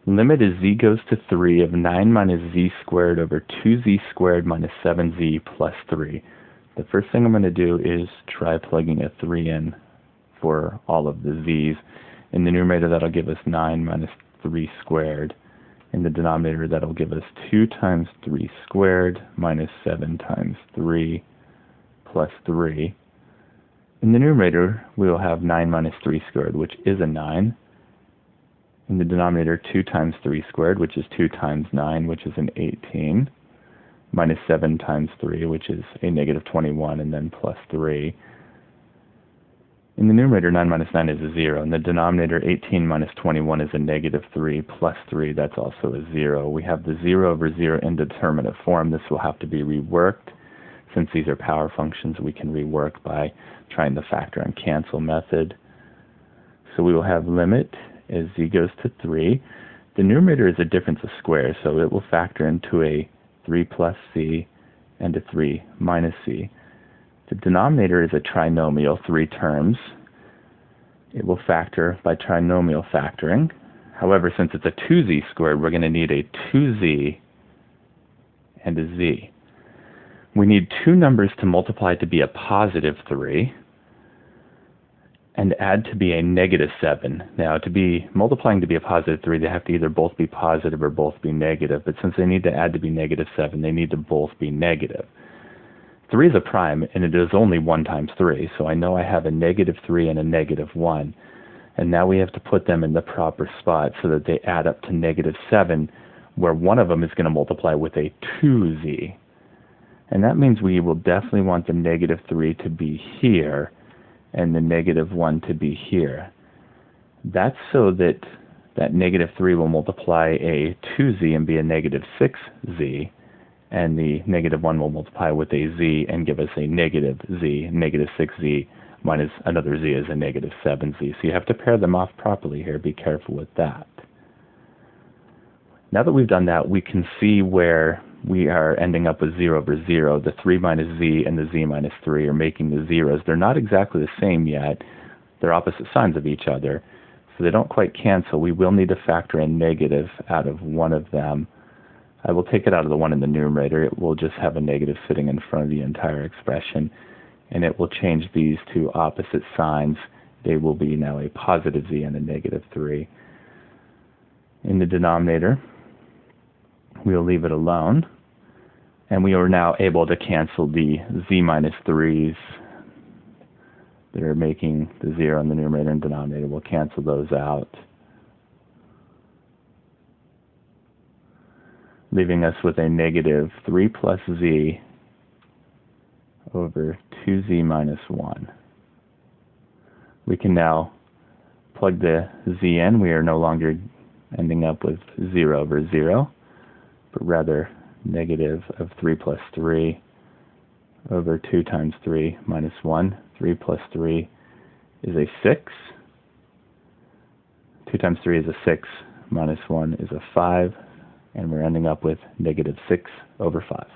Limit as z goes to 3 of 9 minus z squared over 2z squared minus 7z plus 3. The first thing I'm going to do is try plugging a 3 in for all of the z's. In the numerator, that'll give us 9 minus 3 squared. In the denominator, that'll give us 2 times 3 squared minus 7 times 3 plus 3. In the numerator, we will have 9 minus 3 squared, which is a 9. In the denominator, 2 times 3 squared, which is 2 times 9, which is an 18, minus 7 times 3, which is a negative 21, and then plus 3. In the numerator, 9 minus 9 is a 0. In the denominator, 18 minus 21 is a negative 3, plus 3, that's also a 0. We have the 0 over 0 indeterminate form. This will have to be reworked. Since these are power functions, we can rework by trying the factor and cancel method. So we will have limit as z goes to 3. The numerator is a difference of squares, so it will factor into a 3 plus c and a 3 minus c. The denominator is a trinomial, 3 terms. It will factor by trinomial factoring. However, since it's a 2z squared, we're going to need a 2z and a z. We need two numbers to multiply to be a positive 3 and add to be a negative 7. Now, multiplying to be a positive 3, they have to either both be positive or both be negative. But since they need to add to be negative 7, they need to both be negative. 3 is a prime, and it is only 1 times 3. So I know I have a negative 3 and a negative 1. And now we have to put them in the proper spot so that they add up to negative 7, where one of them is going to multiply with a 2z. And that means we will definitely want the negative 3 to be here and the negative 1 to be here. That's so that that negative 3 will multiply a 2z and be a negative 6z, and the negative 1 will multiply with a z and give us a negative z. Negative 6z minus another z is a negative 7z. So you have to pair them off properly here. Be careful with that. Now that we've done that, we can see where we are ending up with 0 over 0. The 3 minus z and the z minus 3 are making the zeros. They're not exactly the same yet. They're opposite signs of each other, so they don't quite cancel. We will need to factor in negative out of one of them. I will take it out of the one in the numerator. It will just have a negative sitting in front of the entire expression, and it will change these to opposite signs. They will be now a positive z and a negative 3. In the denominator, we'll leave it alone. And we are now able to cancel the z minus 3's that are making the 0 in the numerator and denominator. We'll cancel those out, leaving us with a negative 3 plus z over 2z minus 1. We can now plug the z in. We are no longer ending up with 0 over 0, but rather negative of 3 plus 3 over 2 times 3 minus 1. 3 plus 3 is a 6. 2 times 3 is a 6, minus 1 is a 5, and we're ending up with negative 6 over 5.